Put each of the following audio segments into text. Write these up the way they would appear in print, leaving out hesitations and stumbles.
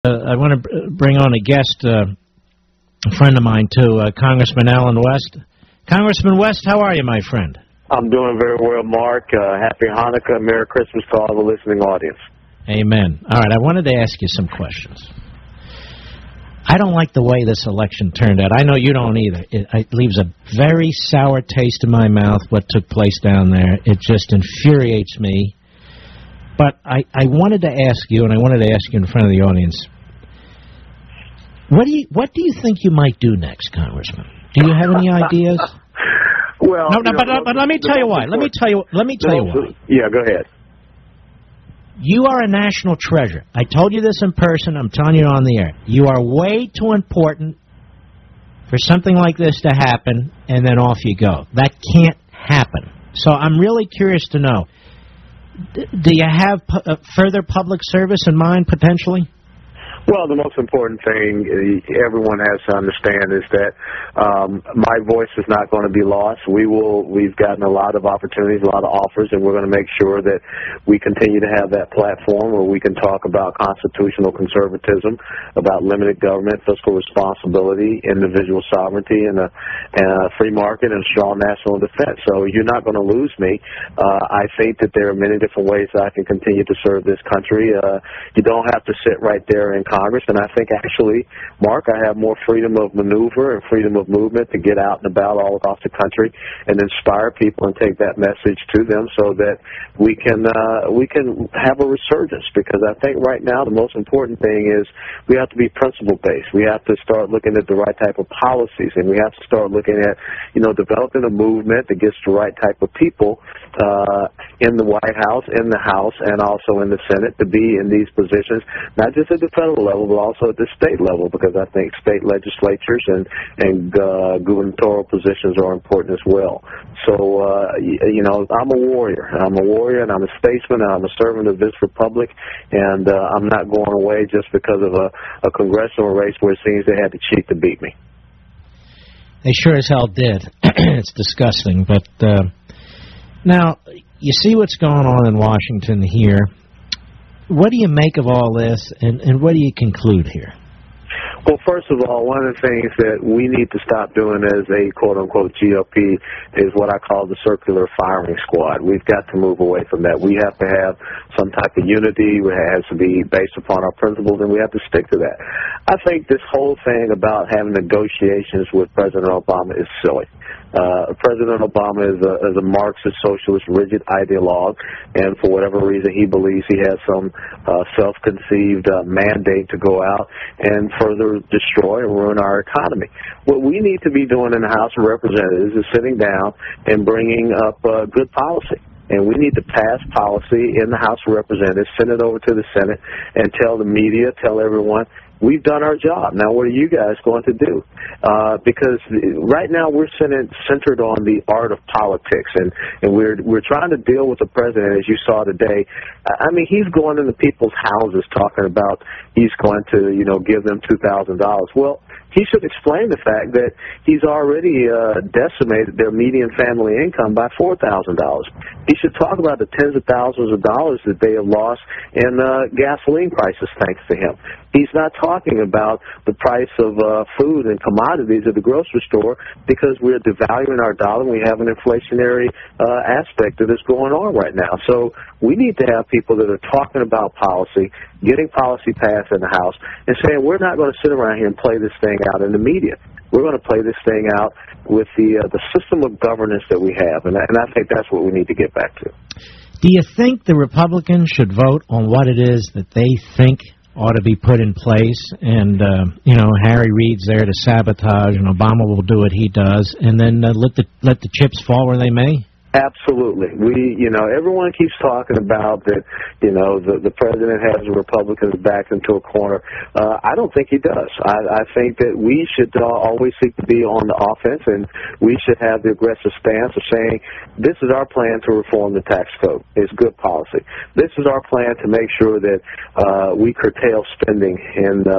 I want to bring on a guest, a friend of mine, too, Congressman Allen West. Congressman West, how are you, my friend? I'm doing very well, Mark. Happy Hanukkah, Merry Christmas to all the listening audience. Amen. All right, I wanted to ask you some questions. I don't like the way this election turned out. I know you don't either. It leaves a very sour taste in my mouth, what took place down there. It just infuriates me. But I wanted to ask you, and I wanted to ask you in front of the audience, what do you think you might do next, Congressman? Do you have any ideas? Well, but let me tell you why. Let me tell you why. Yeah, go ahead. You are a national treasure. I told you this in person. I'm telling you on the air. You are way too important for something like this to happen, and then off you go. That can't happen. So I'm really curious to know, do you have further public service in mind, potentially? Well, the most important thing everyone has to understand is that my voice is not going to be lost. We've gotten a lot of opportunities, a lot of offers, and we're going to make sure that we continue to have that platform where we can talk about constitutional conservatism, about limited government, fiscal responsibility, individual sovereignty, and a free market and strong national defense. So you're not going to lose me. I think that there are many different ways that I can continue to serve this country. You don't have to sit right there in Congress, and I think actually, Mark, I have more freedom of maneuver and freedom of movement to get out and about all across the country and inspire people and take that message to them so that we can have a resurgence, because I think right now the most important thing is we have to be principle-based. We have to start looking at the right type of policies, and we have to start looking at, developing a movement that gets the right type of people in the White House, in the House, and also in the Senate to be in these positions, not just at the federal level, but also at the state level, because I think state legislatures and gubernatorial positions are important as well. So, I'm a warrior. I'm a warrior, and I'm a statesman, and I'm a servant of this republic, and I'm not going away just because of a congressional race where it seems they had to cheat to beat me. They sure as hell did. It's disgusting. But now, you see what's going on in Washington here. What do you make of all this, and what do you conclude here? Well, first of all, one of the things that we need to stop doing as a quote-unquote GOP is what I call the circular firing squad. We've got to move away from that. We have to have some type of unity. It has to be based upon our principles, and we have to stick to that. I think this whole thing about having negotiations with President Obama is silly. President Obama is a Marxist, socialist, rigid ideologue, and for whatever reason he believes he has some self-conceived mandate to go out and further destroy and ruin our economy. What we need to be doing in the House of Representatives is sitting down and bringing up good policy. And we need to pass policy in the House of Representatives, send it over to the Senate, and tell the media, tell everyone, we've done our job. Now, what are you guys going to do? Because right now we're centered on the art of politics, and we're trying to deal with the president, as you saw today. I mean, he's going into people's houses talking about he's going to, give them $2,000. Well, he should explain the fact that he's already decimated their median family income by $4,000. He should talk about the tens of thousands of dollars that they have lost in gasoline prices thanks to him. He's not talking about the price of food and commodities at the grocery store because we're devaluing our dollar and we have an inflationary aspect that is going on right now. So we need to have people that are talking about policy, getting policy passed in the House, and saying we're not going to sit around here and play this thing out in the media. We're going to play this thing out with the system of governance that we have, and I think that's what we need to get back to. Do you think the Republicans should vote on what it is that they think ought to be put in place, and Harry Reid's there to sabotage, and Obama will do what he does, and then let the chips fall where they may? Absolutely. Everyone keeps talking about that, the president has the Republicans backed into a corner. I don't think he does. I think that we should always seek to be on the offense, and we should have the aggressive stance of saying, this is our plan to reform the tax code. It's good policy. This is our plan to make sure that we curtail spending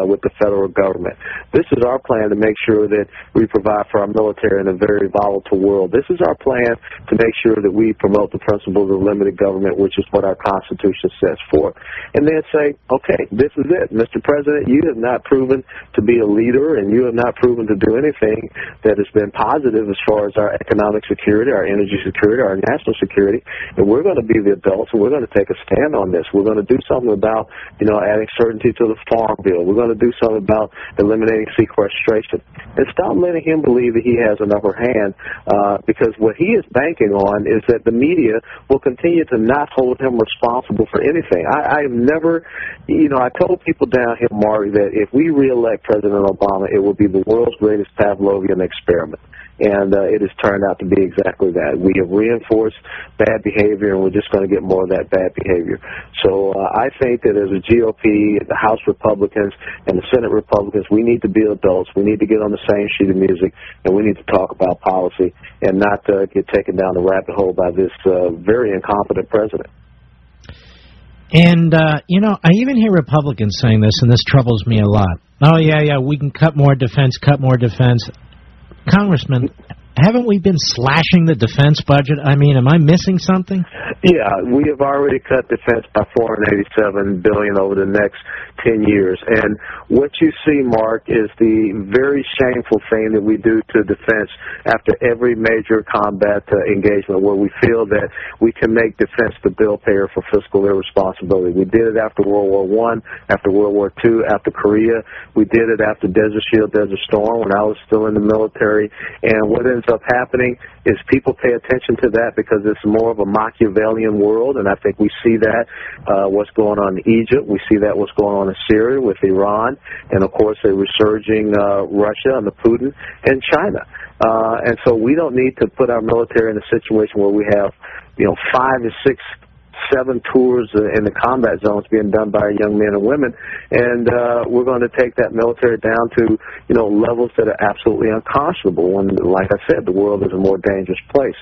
with the federal government. This is our plan to make sure that we provide for our military in a very volatile world. This is our plan to make sure that we promote the principles of limited government, which is what our Constitution says for. And then say, okay, this is it. Mr. President, you have not proven to be a leader, and you have not proven to do anything that has been positive as far as our economic security, our energy security, our national security. And we're going to be the adults, and we're going to take a stand on this. We're going to do something about, adding certainty to the farm bill. We're going to do something about eliminating sequestration. And stop letting him believe that he has an upper hand, because what he is banking on is that the media will continue to not hold him responsible for anything. I have never, I told people down here, Marty, that if we reelect President Obama, it will be the world's greatest Pavlovian experiment. And it has turned out to be exactly that. We have reinforced bad behavior, and we're just going to get more of that bad behavior. So I think that as a GOP, the House Republicans, and the Senate Republicans, we need to be adults. We need to get on the same sheet of music, and we need to talk about policy and not get taken down the rabbit hole by this very incompetent president. And, I even hear Republicans saying this, and this troubles me a lot. Oh, yeah, we can cut more defense. Congressman, haven't we been slashing the defense budget? I mean, am I missing something? Yeah, we have already cut defense by $487 billion over the next 10 years. And what you see, Mark, is the very shameful thing that we do to defense after every major combat engagement, where we feel that we can make defense the bill payer for fiscal irresponsibility. We did it after World War I, after World War II, after Korea. We did it after Desert Shield, Desert Storm, when I was still in the military. And what ends up happening is people pay attention to that because it's more of a Machiavellian world, and I think we see that what's going on in Egypt. We see that what's going on in Syria with Iran, and, of course, a resurging Russia under Putin and China. And so we don't need to put our military in a situation where we have, 5 to 6, 7 tours in the combat zones being done by our young men and women, and we're going to take that military down to levels that are absolutely unconscionable when, like I said, the world is a more dangerous place.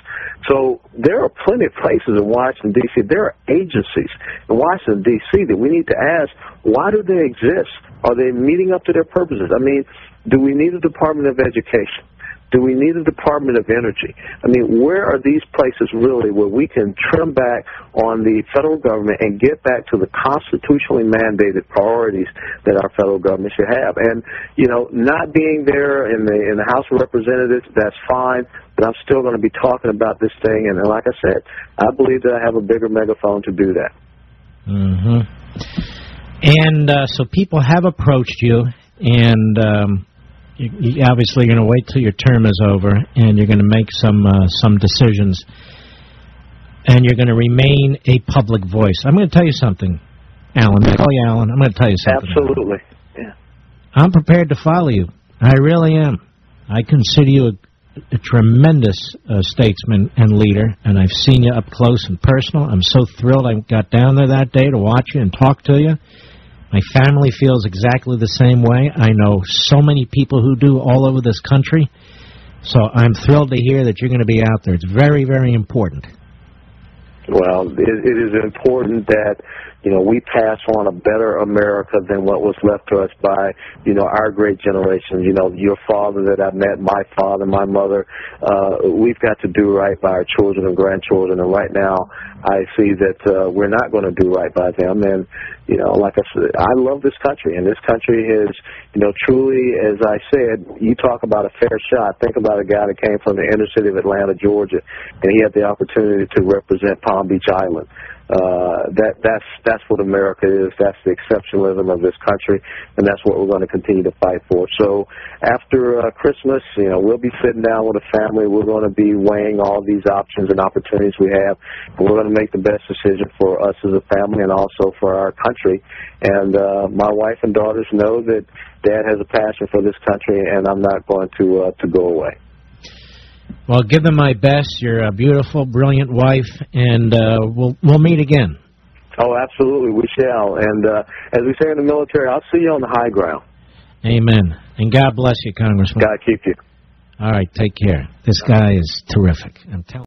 So there are plenty of places in Washington, D.C. There are agencies in Washington, D.C. that we need to ask, why do they exist? Are they meeting up to their purposes? I mean, do we need a Department of Education? Do we need a Department of Energy? I mean, where are these places really where we can trim back on the federal government and get back to the constitutionally mandated priorities that our federal government should have? And, not being there in the House of Representatives, that's fine, but I'm still going to be talking about this thing. And like I said, I believe that I have a bigger megaphone to do that. Mm-hmm. And so people have approached you, and you obviously going to wait till your term is over, and you're going to make some decisions, and you're going to remain a public voice. I'm going to tell you something, Alan. I call you Alan. I'm going to tell you something. Absolutely. Yeah. I'm prepared to follow you. I really am. I consider you a tremendous statesman and leader, and I've seen you up close and personal. I'm so thrilled I got down there that day to watch you and talk to you. My family feels exactly the same way. I know so many people who do all over this country. So I'm thrilled to hear that you're going to be out there. It's very, very important. Well, it is important that, we pass on a better America than what was left to us by, our great generation. Your father that I met, my father, my mother, we've got to do right by our children and grandchildren. And right now, I see that we're not going to do right by them. And, like I said, I love this country. And this country is, truly, as I said, you talk about a fair shot. Think about a guy that came from the inner city of Atlanta, Georgia, and he had the opportunity to represent Palm Beach Island. That's what America is. That's the exceptionalism of this country, and that's what we're going to continue to fight for. So after Christmas, we'll be sitting down with a family. We're going to be weighing all these options and opportunities we have, and we're going to make the best decision for us as a family and also for our country. And my wife and daughters know that Dad has a passion for this country, and I'm not going to go away. Well, give them my best. You're a beautiful, brilliant wife, and we'll meet again. Oh, absolutely, we shall. And as we say in the military, I'll see you on the high ground. Amen. And God bless you, Congressman. God keep you. All right, take care. This guy is terrific. I'm telling